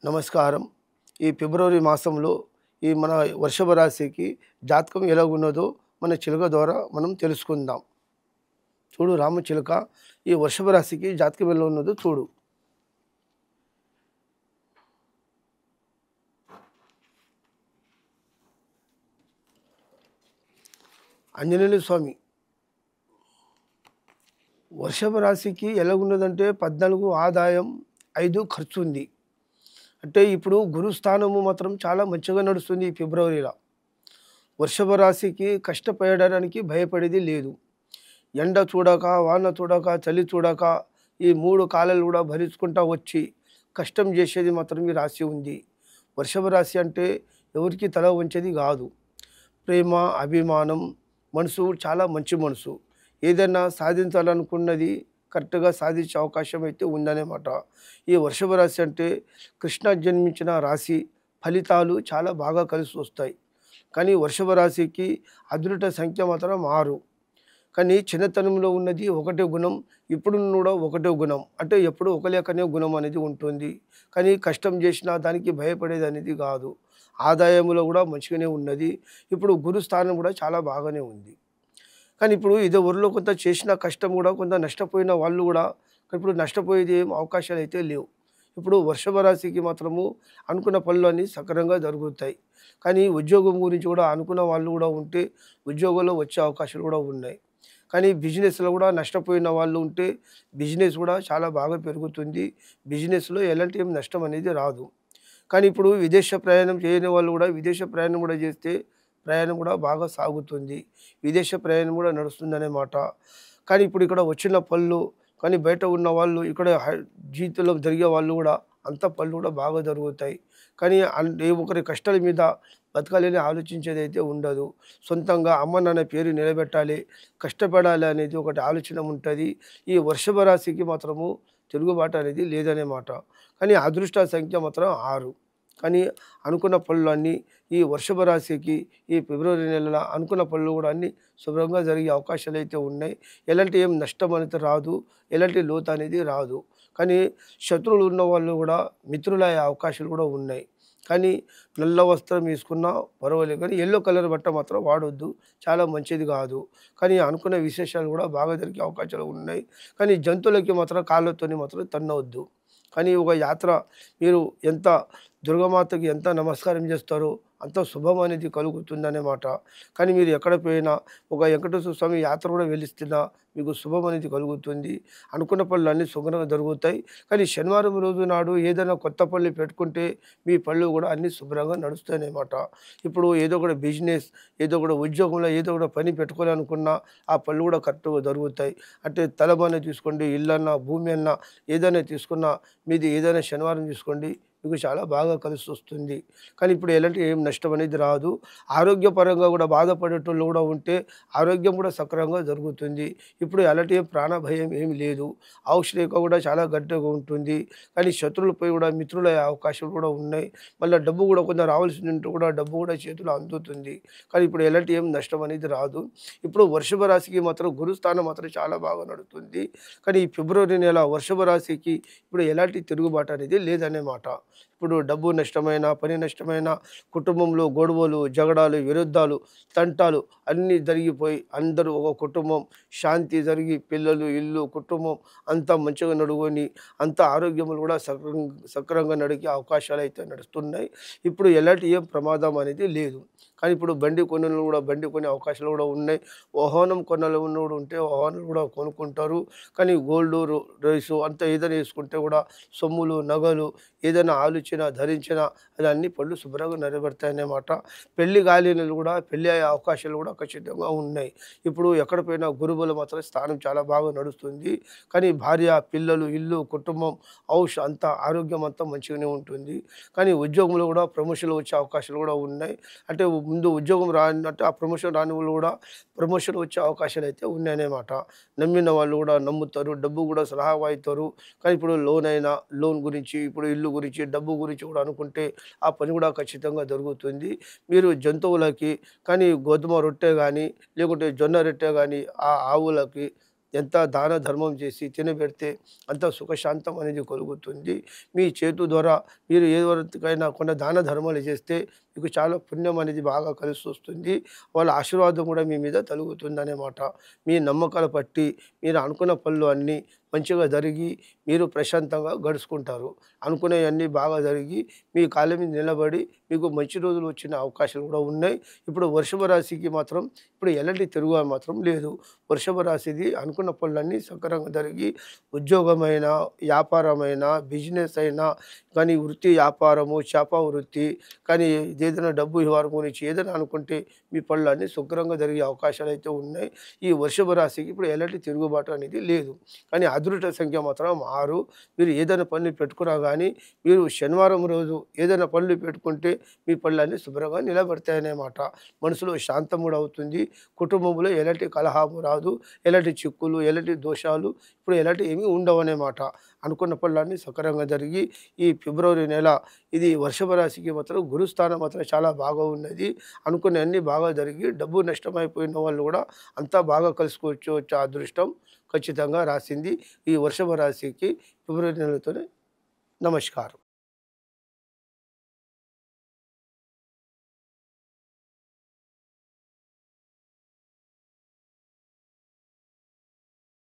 నమస్కారం. ఈ ఫిబ్రవరి మాసంలో ఈ మన వృషభ రాశికి జాతకం ఎలాగున్నదో మన చిలుక ద్వారా మనం తెలుసుకుందాం. చూడు రామచిలుక, ఈ వృషభ రాశికి జాతకం ఎలా ఉన్నదో చూడు. ఆంజనేయుల స్వామి వృషభ రాశికి ఎలాగున్నదంటే 14 ఆదాయం, 5 ఖర్చు ఉంది. అంటే ఇప్పుడు గురుస్థానము మాత్రం చాలా మంచిగా నడుస్తుంది ఈ ఫిబ్రవరిలో. వృషభ రాశికి కష్టపడడానికి భయపడేది లేదు. ఎండ చూడక, వాన చూడక, చలి చూడక ఈ 3 కాలాలు కూడా భరించుకుంటా వచ్చి కష్టం చేసేది మాత్రం ఈ రాశి ఉంది. వృషభ రాశి అంటే ఎవరికి తల వంచేది కాదు. ప్రేమ, అభిమానం, మనసు చాలా మంచి మనసు. ఏదైనా సాధించాలనుకున్నది కరెక్ట్గా సాధించే అవకాశం అయితే ఉందన్నమాట. ఈ వృషభ రాశి అంటే కృష్ణ జన్మించిన రాశి, ఫలితాలు చాలా బాగా కలిసి వస్తాయి. కానీ వృషభ రాశికి అదృష్ట సంఖ్య మాత్రం 6. కానీ చిన్నతనంలో ఉన్నది ఒకటే గుణం, ఇప్పుడు కూడా ఒకటే గుణం. అంటే ఎప్పుడు ఒక లేకనే గుణం అనేది ఉంటుంది. కానీ కష్టం చేసినా దానికి భయపడేది అనేది కాదు. ఆదాయంలో కూడా మంచిగానే ఉన్నది. ఇప్పుడు గురుస్థానం కూడా చాలా బాగానే ఉంది. కానీ ఇప్పుడు ఇదే ఊరిలో కొంత చేసిన కష్టం కూడా కొంత నష్టపోయిన వాళ్ళు కూడా ఇప్పుడు నష్టపోయేది ఏం అవకాశాలు అయితే లేవు. ఇప్పుడు వృషభ రాశికి మాత్రము అనుకున్న పనులు అన్నీ సక్రమంగా జరుగుతాయి. కానీ ఉద్యోగం గురించి కూడా అనుకున్న వాళ్ళు కూడా ఉంటే ఉద్యోగంలో వచ్చే అవకాశాలు కూడా ఉన్నాయి. కానీ బిజినెస్లో కూడా నష్టపోయిన వాళ్ళు ఉంటే బిజినెస్ కూడా చాలా బాగా పెరుగుతుంది. బిజినెస్లో ఎలాంటి ఏం నష్టం అనేది రాదు. కానీ ఇప్పుడు విదేశ ప్రయాణం చేయని వాళ్ళు కూడా విదేశ ప్రయాణం కూడా చేస్తే ప్రయాణం కూడా బాగా సాగుతుంది. విదేశ ప్రయాణం కూడా నడుస్తుందన్నమాట. కానీ ఇప్పుడు ఇక్కడ వచ్చిన పనులు కానీ బయట ఉన్న వాళ్ళు ఇక్కడ జీవితంలో జరిగే వాళ్ళు కూడా అంత పనులు కూడా బాగా జరుగుతాయి. కానీ ఏ ఒకరి కష్టాల మీద బతకాలని ఆలోచించేది అయితే ఉండదు. సొంతంగా అమ్మ నాన్న పేరు నిలబెట్టాలి, కష్టపడాలి అనేది ఒకటి ఆలోచన ఉంటుంది. ఈ వృషభ రాశికి మాత్రము తిరుగుబాటు అనేది లేదన్నమాట. కానీ అదృష్ట సంఖ్య మాత్రం 6. కానీ అనుకున్న పనులన్నీ ఈ వృషభ రాశికి ఈ ఫిబ్రవరి నెలలో అనుకున్న పనులు కూడా అన్నీ శుభ్రంగా జరిగే అవకాశాలు అయితే ఉన్నాయి. ఎలాంటి ఏం నష్టం అనేది రాదు, ఎలాంటి లోతు అనేది రాదు. కానీ శత్రువులు ఉన్న వాళ్ళు కూడా మిత్రులయ్యే అవకాశాలు కూడా ఉన్నాయి. కానీ నల్ల వస్త్రం వేసుకున్నా పర్వాలేదు, కానీ ఎల్లో కలర్ బట్ట మాత్రం వాడొద్దు, చాలా మంచిది కాదు. కానీ అనుకున్న విశేషాలు కూడా బాగా జరిగే అవకాశాలు ఉన్నాయి. కానీ జంతువులకి మాత్రం కాళ్ళతోని మాత్రం తన్నవద్దు. కానీ ఒక యాత్ర మీరు ఎంత దుర్గమాతకి ఎంత నమస్కారం చేస్తారో అంత శుభం అనేది కలుగుతుందన్నమాట. కానీ మీరు ఎక్కడ పోయినా ఒక వెంకటేశ్వర స్వామి యాత్ర కూడా వెళ్ళిస్తున్నా మీకు శుభం అనేది కలుగుతుంది. అనుకున్న పనులు అన్నీ శుభ్రంగా జరుగుతాయి. కానీ శనివారం రోజు నాడు ఏదైనా కొత్త పనులు పెట్టుకుంటే మీ పనులు కూడా అన్నీ శుభ్రంగా నడుస్తాయన్నమాట. ఇప్పుడు ఏదో ఒక బిజినెస్, ఏదో ఒక ఉద్యోగంలో ఏదో ఒక పని పెట్టుకోవాలనుకున్నా ఆ పనులు కూడా కరెక్ట్గా జరుగుతాయి. అంటే తలబన తీసుకోండి, ఇల్లన్నా, భూమి అన్నా ఏదైనా తీసుకున్నా మీది ఏదైనా శనివారం తీసుకోండి, మీకు చాలా బాగా కలిసి వస్తుంది. కానీ ఇప్పుడు ఎలాంటి ఏం నష్టం అనేది రాదు. ఆరోగ్యపరంగా కూడా బాధపడేటోళ్ళు కూడా ఉంటే ఆరోగ్యం కూడా సక్రమంగా జరుగుతుంది. ఇప్పుడు ఎలాంటి ప్రాణ భయం ఏమి లేదు. ఔషధ కూడా చాలా గట్టిగా ఉంటుంది. కానీ శత్రువులపై కూడా మిత్రులయ్యే అవకాశాలు కూడా ఉన్నాయి. మళ్ళీ డబ్బు కూడా కొంత రావాల్సింది ఉంటే కూడా డబ్బు కూడా చేతిలో అందుతుంది. కానీ ఇప్పుడు ఎలాంటి ఏం నష్టం అనేది రాదు. ఇప్పుడు వృషభ రాశికి మాత్రం గురుస్థానం మాత్రం చాలా బాగా నడుస్తుంది. కానీ ఈ ఫిబ్రవరి నెల వృషభ రాశికి ఇప్పుడు ఎలాంటి తిరుగుబాటు అనేది లేదన్నమాట. ఇప్పుడు డబ్బు నష్టమైన, పని నష్టమైన, కుటుంబంలో గొడవలు, జగడాలు, విరుద్ధాలు, తంటాలు అన్నీ జరిగిపోయి అందరూ ఒక కుటుంబం శాంతి జరిగి పిల్లలు, ఇల్లు, కుటుంబం అంతా మంచిగా నడుకొని అంత ఆరోగ్యములు కూడా సక్రమంగా నడిగే అవకాశాలు అయితే నడుస్తున్నాయి. ఇప్పుడు ఎలాంటి ఏం ప్రమాదం అనేది లేదు. కానీ ఇప్పుడు బండి కొనులు కూడా బండి కొనే అవకాశాలు కూడా ఉన్నాయి. వాహనం కొనాలని కూడా ఉంటే వాహనాలు కూడా కొనుక్కుంటారు. కానీ గోల్డ్ రైసు అంతా ఏదైనా వేసుకుంటే కూడా సొమ్ములు, నగలు ఏదైనా ఆలోచన ధరించినా అది అన్ని పనులు శుభ్రంగా నెరవేరుతాయన్నమాట. పెళ్లి కాలేనలు కూడా పెళ్లి అయ్యే అవకాశాలు కూడా ఖచ్చితంగా ఉన్నాయి. ఇప్పుడు ఎక్కడ పోయినా గురువుల మాత్రం స్థానం చాలా బాగా నడుస్తుంది. కానీ భార్య, పిల్లలు, ఇల్లు, కుటుంబం, అంతా ఆరోగ్యం అంతా మంచిగానే ఉంటుంది. కానీ ఉద్యోగంలో కూడా ప్రమోషన్లు వచ్చే అవకాశాలు కూడా ఉన్నాయి. అంటే ముందు ఉద్యోగం రానంటే ఆ ప్రమోషన్ రాని వాళ్ళు కూడా ప్రమోషన్ వచ్చే అవకాశాలు అయితే ఉన్నాయన్నమాట. నమ్మిన వాళ్ళు కూడా నమ్ముతారు, డబ్బు కూడా సలహా అవుతారు. కానీ ఇప్పుడు లోన్ గురించి, ఇప్పుడు ఇల్లు గురించి, డబ్బు గురించి కూడా అనుకుంటే ఆ పని కూడా ఖచ్చితంగా జరుగుతుంది. మీరు జంతువులకి కానీ గోధుమ రొట్టె కానీ లేకుంటే జొన్న రొట్టె కానీ ఆ ఆవులకి ఎంత దాన ధర్మం చేసి తినబెడితే అంత సుఖశాంతం అనేది కలుగుతుంది. మీ చేతు ద్వారా మీరు ఎవరికైనా కొన్ని దాన ధర్మాలు చేస్తే మీకు చాలా పుణ్యం అనేది బాగా కలిసొస్తుంది. వాళ్ళ ఆశీర్వాదం కూడా మీ మీద కలుగుతుందనే మాట. మీ నమ్మకాలు బట్టి మీరు అనుకున్న పనులు అన్నీ మంచిగా జరిగి మీరు ప్రశాంతంగా గడుచుకుంటారు. అనుకునేవన్నీ బాగా జరిగి మీ కాళ్ళ మీద నిలబడి మీకు మంచి రోజులు వచ్చిన అవకాశాలు కూడా ఉన్నాయి. ఇప్పుడు వృషభ రాశికి మాత్రం ఇప్పుడు ఎలాంటి తిరుగుబాటు మాత్రం లేదు. వృషభ రాశిది అనుకున్న పనులన్నీ సక్రమంగా జరిగి ఉద్యోగమైన, వ్యాపారమైన, బిజినెస్ అయినా కానీ వృత్తి వ్యాపారము, చేప వృత్తి కానీ ఏదైనా డబ్బు వ్యవహారం గురించి ఏదైనా అనుకుంటే మీ పనులన్నీ శుభ్రంగా జరిగే అవకాశాలు అయితే ఉన్నాయి. ఈ వృషభ రాశికి ఇప్పుడు ఎలాంటి తిరుగుబాటు అనేది లేదు. కానీ అదృష్ట సంఖ్య మాత్రం 6. మీరు ఏదైనా పనులు పెట్టుకున్నా కానీ మీరు శనివారం రోజు ఏదైనా పనులు పెట్టుకుంటే మీ పనులన్నీ శుభ్రంగా నిలబడతాయనే మాట. మనసులో శాంతం కూడా అవుతుంది. కుటుంబంలో ఎలాంటి కలహము రాదు. ఎలాంటి చిక్కులు, ఎలాంటి దోషాలు ఇప్పుడు ఎలాంటి ఏమీ ఉండవనే మాట. అనుకున్న పనులన్నీ సక్రమంగా జరిగి ఈ ఫిబ్రవరి నెల ఇది వృషభ రాశికి మాత్రం గురుస్థానం మాత్రం చాలా బాగా ఉన్నది. అనుకున్నవన్నీ బాగా జరిగి డబ్బు నష్టమైపోయిన వాళ్ళు కూడా అంతా బాగా కలుసుకోవచ్చు. ఆ అదృష్టం ఖచ్చితంగా రాసింది ఈ వృషభ రాశికి ఫిబ్రవరి నెలతోనే. నమస్కారం.